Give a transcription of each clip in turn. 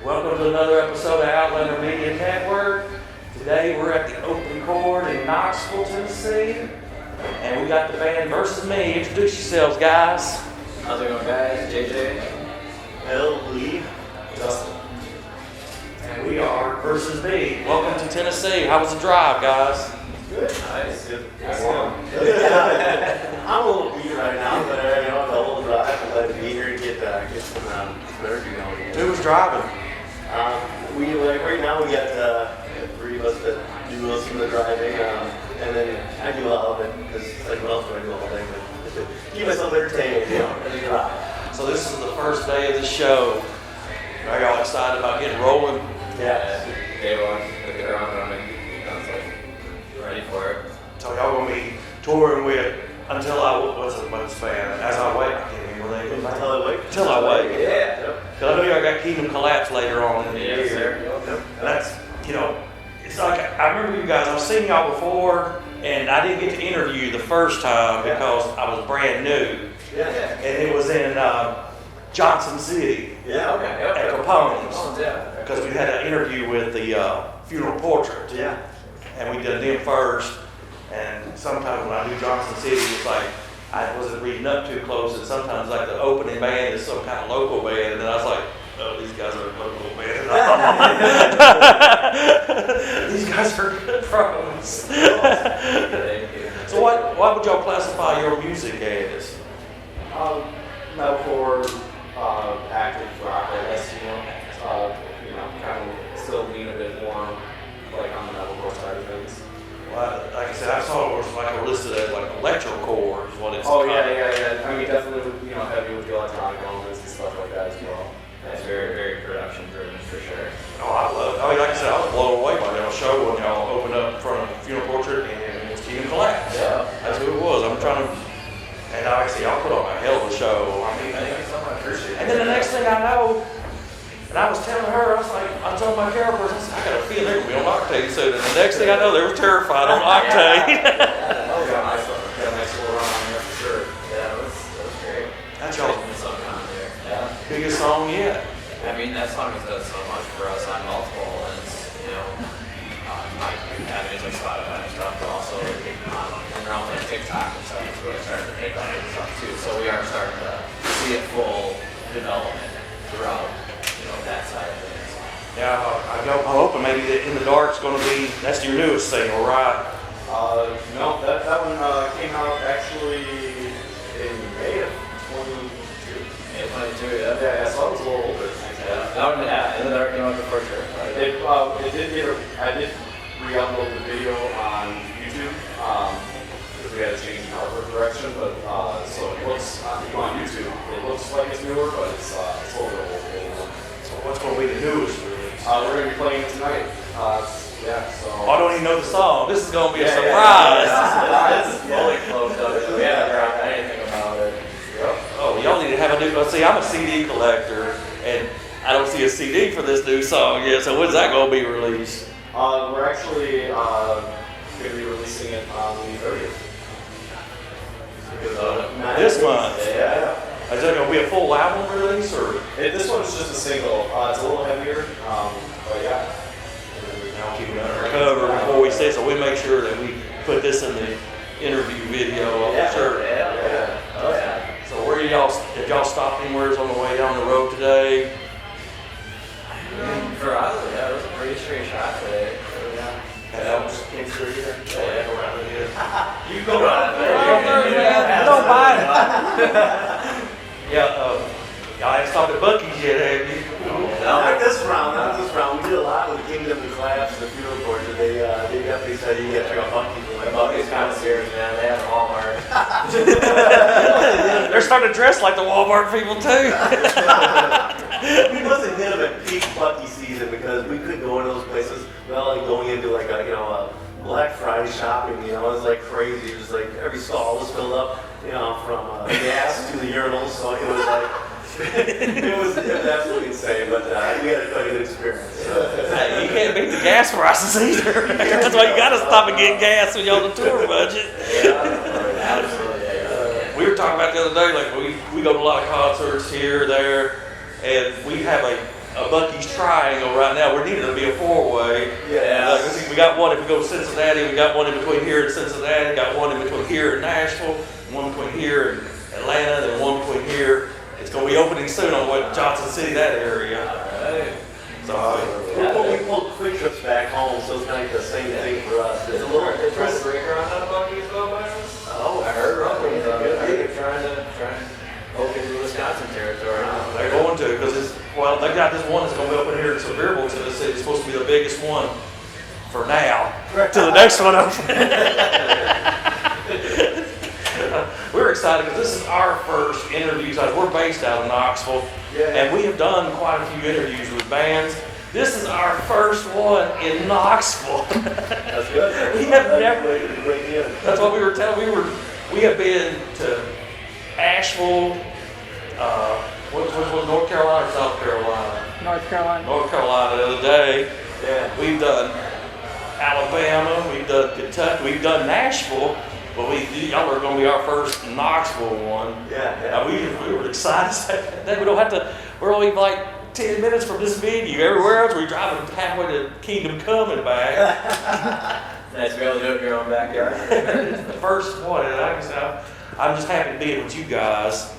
Welcome to another episode of Outlander Media Network. Today we're at the open Chord in Knoxville, Tennessee. And we got the band Versus Me. Introduce yourselves, guys. How's it going, guys? JJ. L. Lee. Justin. And we are Versus Me. Welcome to Tennessee. How was the drive, guys? Good. Nice. Good. I'm a little beat right now, but the whole drive, I'm glad to be here and get some energy going. Who was driving? Right now we got three of us that do most of the driving, and then I do all of it because what else do I do all day? But to keep myself entertained, as a drive. So this is the first day of the show. Are y'all excited about getting rolling? Yeah. Day one, the good around running. Ready for it. So y'all gonna be touring with Until what's the band? As I Wait. I can't remember the name of it. Until I Wait. Until I Wait. Yeah. Because I know y'all got Kingdom Collapse later on in the Yes, year. sir. And that's, it's like, I remember you guys, I've seen y'all before, and I didn't get to interview you the first time because I was brand new. Yeah. And it was in Johnson City Yeah. Okay. at Capone's. Oh, yeah. Because we had an interview with the Funeral Portrait. Yeah. And we did them first. And sometimes when I do Johnson City, it's like I wasn't reading up too close. And sometimes like the opening band is some kind of local band. And then I was like, oh, these guys are a local band. These guys are good pros. So what would y'all classify your music as? Metalcore, active rock, I guess, Kind of still lean a bit more like on the metalcore side of things. Well, like I said, I saw it was like listed as like electrocore is what it's Oh, called. yeah. I mean, definitely, heavy with the electronic elements and stuff like that as well. It's very, very production driven for sure. Like I said, I was blown away by y'all show when y'all opened up in front of Funeral Portrait and it's Kingdom Collapse. Yeah. That's who it was. I'm trying to, and obviously y'all put on a hell of a show. I mean, Thank you so much. Appreciate it. and then the next thing I know, and I was telling her, I told my camera person, I got a feeling they're going to be on Octane soon. And the next thing I know, they were terrified on Octane. Oh, yeah, I saw it. Got a nice little run on there for sure. Yeah, that was great. That's y'all's Yeah. biggest song yet. I mean, that song has done so much for us on multiple ends, like avenues like Spotify and stuff, but also around like TikTok and stuff, it's really starting to take off and stuff too. So we are starting to see it full development throughout, that side of things. Yeah, I'm hoping maybe that In the Dark's going to be, that's your newest single, right? No, that one came out actually in May of 22. Yeah, so I was a little older. In the dark, for sure. I did re-upload the video on YouTube because we had to change the artwork direction, but so it looks on YouTube. It looks like it's newer, but it's a little bit old. So what's going to be the newest release? We're going to be playing it tonight. So. I don't even know the song. This is going to be a surprise. This is fully closed up. We haven't heard anything about it. Yep. Oh, y'all need to have a new. See, I'm a CD collector, and I don't see a CD for this new song yet. So when's that going to be released? We're actually going to be releasing it on the 30th. This month? Yeah. Is that going to be a full album release, or? This one's just a single. It's a little heavier, but yeah. I'll keep it under cover before we say. So we make sure that we put this in the interview video. Sure. Yeah. Oh yeah. So where did y'all stop anywhere on the way down the road today? For us, it was a pretty straight shot today. That was King Street. Yeah, Go around here. You go around I don't mind. Y'all ain't stopped at Buc-ee's yet, have you? Not this round. We did a lot with the Kingdom Collapse and the Funeral Portrait. They definitely said you get to go Buc-ee's. Buc-ee's kind of serious, man. They have a Walmart. They're starting to dress like the Walmart people too. We wasn't hit at peak Buc-ee season because we couldn't go into those places without going into like a Black Friday shopping. It was like crazy. It was like every stall was filled up, from gas to the urinals. So it was like. it was absolutely insane, but we had quite a good experience. So. You can't beat the gas prices either. That's why you got to stop and get gas when you're on the tour budget. Yeah, absolutely. We were talking about the other day, like we go to a lot of concerts here, there, and we have a a Bucky's Triangle right now. We're needing to be a four-way. Yeah. We got one if we go to Cincinnati. We got one in between here and Cincinnati. Got one in between here and Nashville. One between here and Atlanta. And one between here. It's going to be opening soon on what Johnson City, that area. Right. So we pulled quick trips back home, so it's kind of the same thing for us. It's a little Trying to different. break around out of Bucky's though, by us? Oh, I heard rumblings of it. Yeah. They're trying to poke into Wisconsin territory. they're going to, because they got this one that's going to be open here in Sevierville, Tennessee. It's supposed to be the biggest one for now. Till the next one opens. We're excited because this is our first interview. We're based out of Knoxville, and we have done quite a few interviews with bands. This is our first one in Knoxville. That's good. We have never. Break in. That's what we were telling. We have been to Asheville. What was North Carolina or South Carolina? North Carolina. North Carolina the other day. Yeah. We've done Alabama. We've done Kentucky. We've done Nashville. But y'all are going to be our first Knoxville one. Yeah. We were excited that we don't have to. We're only like 10 minutes from this venue. Everywhere else, we're driving halfway to Kingdom Come and back. Nice to be able to do it in your own backyard. It's the first one, and like I said, I'm just happy to be here with you guys.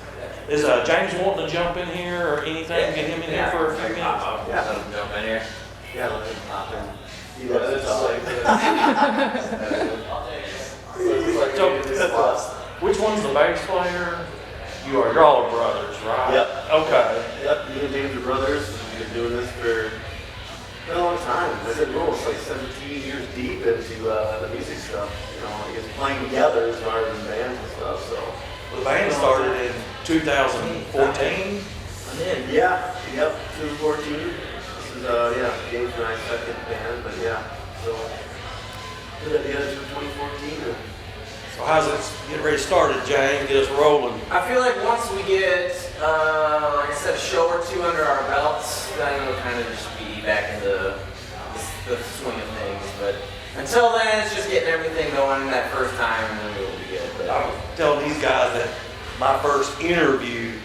Is James wanting to jump in here or anything? Get him in here for a few minutes. Let him jump in here. Yeah, let him pop in. He Yeah, loves to it's talk. So, which one's the bass player? You're all brothers, right? Yep. Okay. Yep, me and James are brothers. We've been doing this for a long time. I said we're almost like 17 years deep into the music stuff. You know, I guess playing together as far as in bands and stuff. So. The band started in 2014. Yeah. Yep. 2014. This is James and I's second band, but yeah. So did at the end of 2014. So how's it get ready to start it, James? Get us rolling. I feel like once we get, like I said, a show or two under our belts, then we'll kind of just be back into the swing of things. But until then, it's just getting everything going that first time, and then we'll be good. But I was telling these guys that my first interview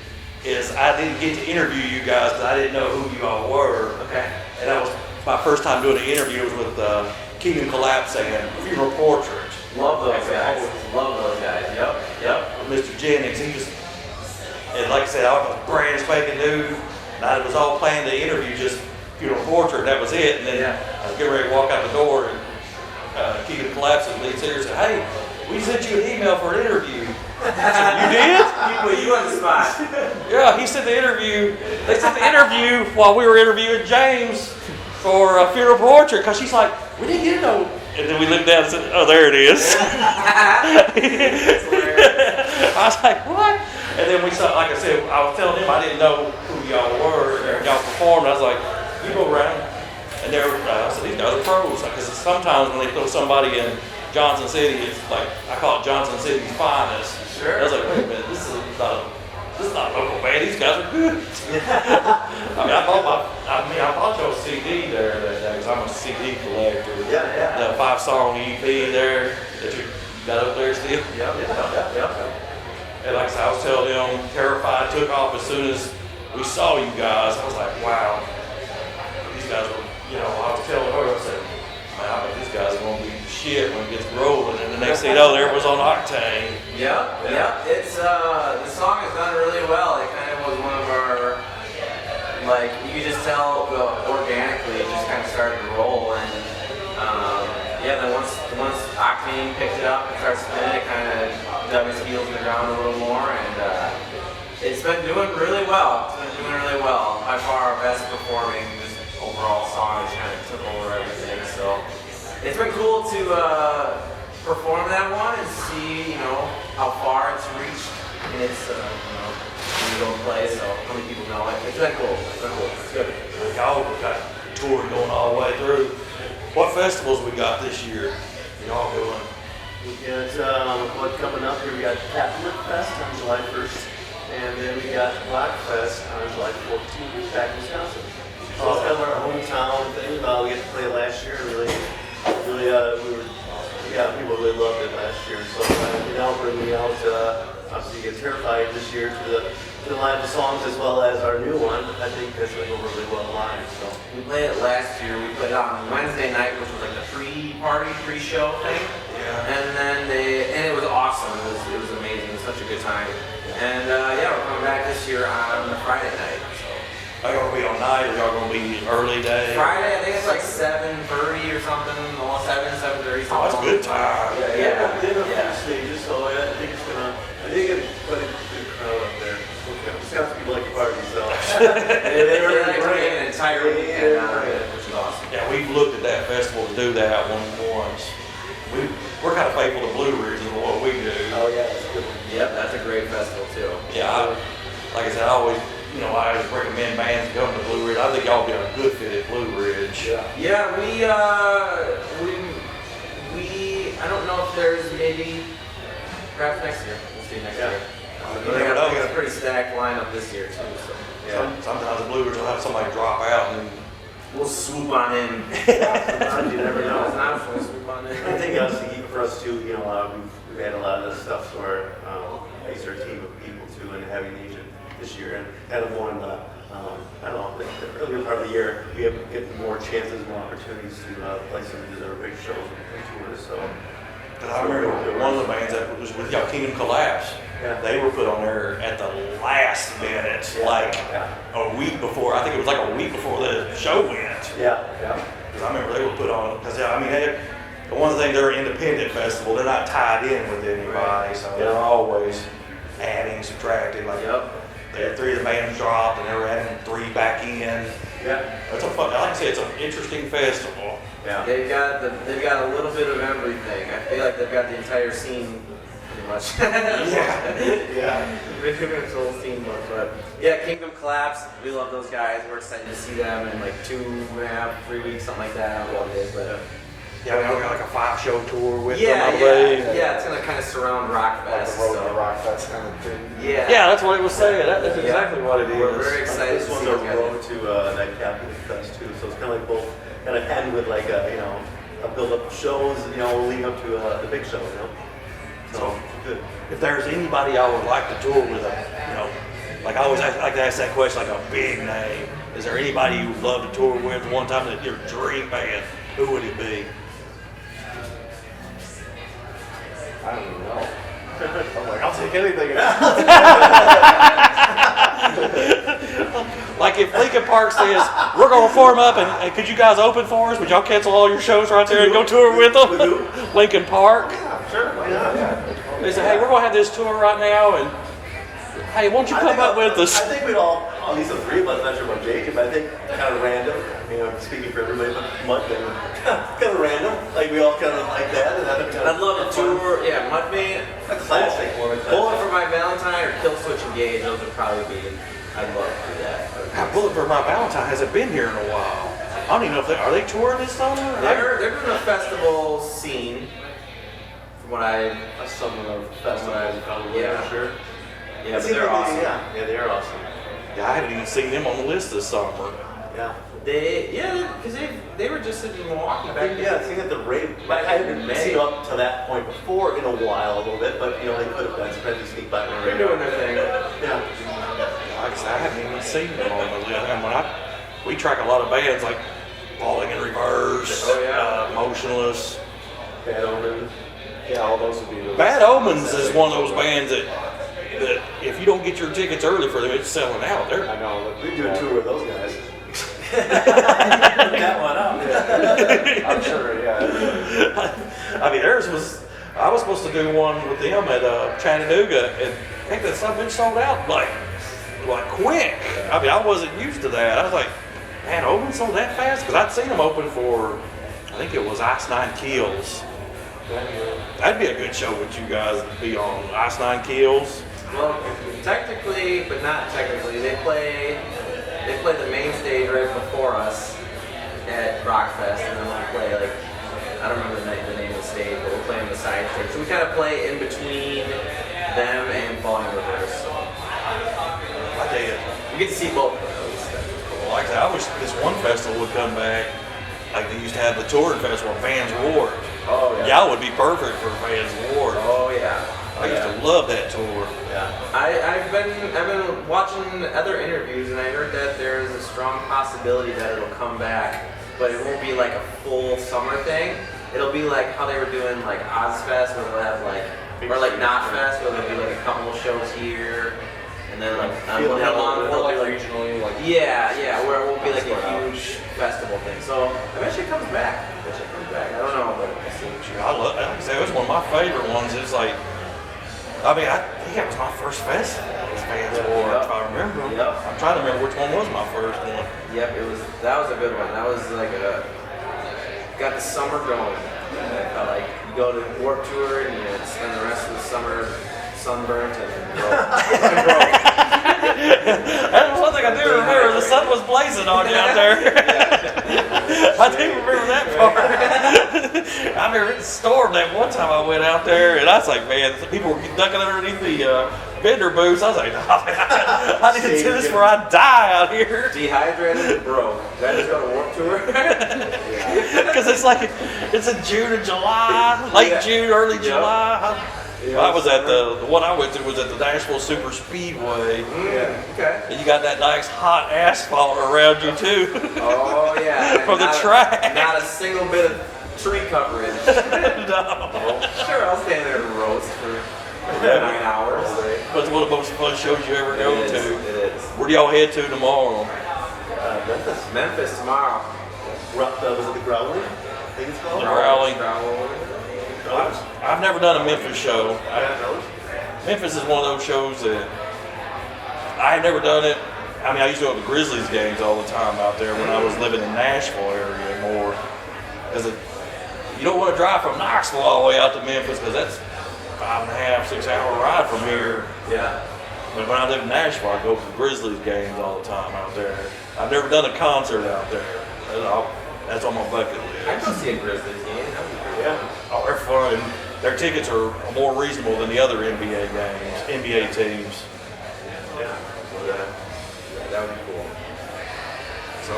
is I didn't get to interview you guys because I didn't know who you all were. okay. And that was my first time doing an interview was with Kingdom Collapse and Funeral Portrait. Love those guys. Love those guys. Yep. Mr. Jennings, he just, and like I said, I was brand spanking new, and I was all planning the interview, just Funeral Portrait, and that was it. And then I was getting ready to walk out the door, and Kingdom Collapse, the lead singer, said, "Hey, we sent you an email for an interview." I said, "You did?" He put you on the spot. Yeah, he sent the interview. They sent the interview while we were interviewing James for Funeral Portrait, because she's like, "We didn't get no." And then we looked down and said, "Oh, there it is." I was like, "What?" And then we saw, like I said, I was telling him I didn't know who y'all were. And y'all performed. I was like, "You go around." And I said, "These guys are pros." Because sometimes when they throw somebody in Johnson City, it's like, I call it Johnson City's finest. Sure. I was like, "Wait a minute, this is not a local band. These guys are good." I bought your CD there that day because I'm a CD collector. Yeah. The 5-song EP there that you got up there still. Yep. And like I said, I was telling them, Terrified took off as soon as we saw you guys. I was like, wow, these guys were, I was telling her, I said, man, I bet these guys are going to be shit when it gets rolling. And the next thing you know, there it was on Octane. Yep. It's the song is done really well. It kind of was one of our, like, you could just tell organically it just kind of started to roll, and then once Octane picked it up and started spinning, it kind of dug his heels in the ground a little more, and it's been doing really well. By far our best performing just overall song. Just kind of took over everything. So it's been cool to perform that one and see how far it's reached in its go play, so how many people know it. It's been cool. It's good. Y'all got toured going all the way through. What festivals we got this year? Y'all doing? We got what's coming up here. We got Catholic Fest on July 1st, and then we got Black Fest on July 14th back in Wisconsin. So it's kind of our hometown thing. We get to play last year, and people really loved it last year. So bringing out obviously get terrified this year to the line of songs as well as our new one. I think that's going to go really well live. So We played it last year. We played it on Wednesday night, which was like the pre-show thing. Yeah. And then it was awesome. It was amazing. It was such a good time. And yeah, we're coming back this year on Friday night. Are y'all gonna be on night or y'all gonna be early day? Friday, I think it's like 7:30 or something. Almost 7:30. Oh, that's a good time. yeah, they have a few stages, so I think it's quite a good crowd up there. It sounds people like to party, so. They were like bringing an entire weekend out of it, which is awesome. Yeah, we've looked at that festival to do that once. We're kind of faithful to Blue Ridge in what we do. Oh yeah, that's a good one. Yep, that's a great festival too. Yeah, like I said, I always recommend bands to come to Blue Ridge. I think y'all be a good fit at Blue Ridge. Yeah, we I don't know if there's maybe perhaps next year. We'll see next year. You They never got know. a pretty stacked lineup this year too. So Sometimes the Blue Ridge will have somebody drop out and we'll swoop on in. Sometimes you never It's know. not we'll swoop on in. I think honestly, for us too, we've had a lot of this stuff where I used our team of people too, and having an agent this year, and kind of more in the, I don't know, the earlier part of the year, we have getting more chances, more opportunities to play some of these other big shows and tours. So, I remember one of the bands that was with y'all, Kingdom Collapse. Yeah. They were put on there at the last minute, like a week before. I think it was like a week before the show went. yeah. Because I remember they were put on, because the one thing, they're an independent festival, they're not tied in with anybody, so they're always adding, subtracting, like, they had 3 of the bands dropped and they were adding 3 back in. Yeah. It's a fun, like I said, it's an interesting festival. Yeah. They've got a little bit of everything. I feel like they've got the entire scene pretty much. Yeah. Pretty much the whole scene book, but yeah, Kingdom Collapse. We love those guys. We're excited to see them in like 2.5, 3 weeks, something like that. I don't know what it is, but Yeah, we got like a 5-show tour with them, yeah, I believe. it's gonna kind of surround Rockfest. Rockfest kind of thing. Yeah. Yeah, that's what it was saying. That's Yeah. exactly what it is. We're very excited This to one's see a those guys. road to that Catholic Fest too, so it's kind of like both, kind of end with like a build up of shows, leading up to the big show, So good. If there's anybody I would like to tour with, like I always like to ask that question, like a big name. Is there anybody you would love to tour with one time, that your dream band? Who would it be? I don't even know. I'm like, I'll take anything. Like if Lincoln Park says, we're going to form up and could you guys open for us? Would y'all cancel all your shows right there and go tour with them? With who? Lincoln Park. Sure, why not? They say, hey, we're going to have this tour right now and hey, won't you come up with us? I think we'd all, at least the 3 of us, not sure about Jacob, but I think kind of random. Speaking for everybody, but Mudvayne, kind of random. Like we all kind of like that. And I'd love to tour, Mudvayne. A classic one. Bullet for My Valentine or Kill Switch Engage, those would probably be, I'd love to do that. Bullet for My Valentine hasn't been here in a while. I don't even know if are they touring this summer? They're doing a festival scene, from what I, A summer festival, probably. Yeah. Sure. yeah, but they're awesome. Yeah, they are awesome. Yeah, I haven't even seen them on the list this summer. Yeah. Because they were just in Milwaukee back then. I think that the rate, I haven't seen up to that point before in a while a little bit, but they could have been sometimes they sneak by my They're radar. doing their thing. Yeah. Like I said, I haven't even seen them on the list. And we track a lot of bands like Falling in Reverse, Oh, yeah. Motionless. Bad Omen. Yeah, all those would be the Bad Omens is one of those bands that if you don't get your tickets early for them, it's selling out. I know. We do a tour with those guys. That one up. I'm sure, yeah. I mean, I was supposed to do one with them at Chattanooga, and heck, that something sold out like quick. I mean, I wasn't used to that. I was like, man, Omen sold that fast? Because I'd seen them open for, I think it was Ice Nine Kills. That'd be a good show with you guys to be on. Ice Nine Kills. Well, technically, but not technically, they play the main stage right before us at Rockfest, and then we'll play I don't remember the name of the stage, but we'll play on the side stage. So we kind of play in between them and Falling in Reverse. So I tell you, you get to see both of those. like I said, I wish this one festival would come back. Like they used to have the touring festival, Vans War. Oh Y'all would be perfect for Vans War. Oh yeah. I used to love that tour. Yeah. I've been watching other interviews, and I heard that there is a strong possibility that it'll come back, but it won't be like a full summer thing. It'll be like how they were doing like Ozfest, where they'll have like, or like Knotfest, where they'll do like a couple of shows here, and then like Or like like regionally, like yeah, where it won't be like a huge festival thing. So I bet it comes back. I don't know, but we'll see. I love, like I say, it was one of my favorite ones. It's like, I mean, I think that was my first festival. Fans War, if I remember. Yep. I'm trying to remember which one was my first one. Yep, that was a good one. That was like got the summer going. I felt like you go to Warped Tour and you spend the rest of the summer sunburnt and broke. That's one thing I do remember. The sun was blazing on you out there. I do remember that part. I remember it stormed that one time I went out there, and I was like, man, people were ducking underneath the vendor booths. I was like, nah, man, I need to do this before I die out here. Dehydrated and broke. That is going to Warped Tour. Because it's like, it's in June or July, late June, early July. I was at the one I went to was at the Nashville Super Speedway. Okay. And you got that nice hot asphalt around you too. Oh yeah. From the track. Not a single bit of tree coverage. No. Sure, I'll stand there and roast for 9 hours. But it's one of the most fun shows you ever go to. It is. Where do y'all head to tomorrow? Memphis tomorrow. Was it the Growling? I think it's called. The Growling. Growling. I've never done a Memphis show. I don't know. Memphis is one of those shows that I had never done it. I mean, I used to go to the Grizzlies games all the time out there when I was living in Nashville area more. Because you don't want to drive from Knoxville all the way out to Memphis because that's 5.5, 6 hour ride from here. Yeah. But when I lived in Nashville, I go to the Grizzlies games all the time out there. I've never done a concert out there. That's on my bucket list. I'd go see a Grizzlies game. That would be pretty Yeah. Oh, they're fun. Their tickets are more reasonable than the other NBA games, NBA teams. Yeah. That would be cool. So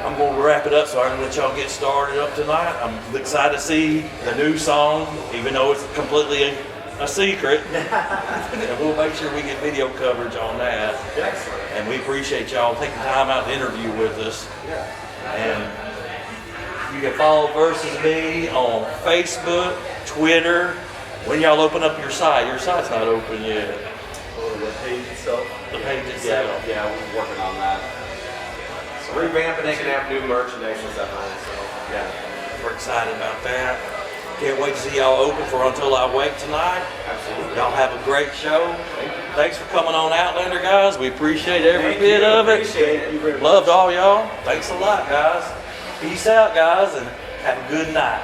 I'm going to wrap it up so I can let y'all get started up tonight. I'm excited to see the new song, even though it's completely a secret. And we'll make sure we get video coverage on that. Excellent. And we appreciate y'all taking time out to interview with us. Yeah. And you can follow Versus Me on Facebook, Twitter. When y'all open up your site's not open yet. The page itself. The page itself. yeah, we're working on that. Revamping it and have new merchandise and stuff on it. So yeah. We're excited about that. Can't wait to see y'all open for Until I Wake tonight. Absolutely. Y'all have a great show. Thanks for coming on Outlander, guys. We appreciate every bit of it. Appreciate it. Loved all y'all. Thanks a lot, guys. Peace out, guys, and have a good night.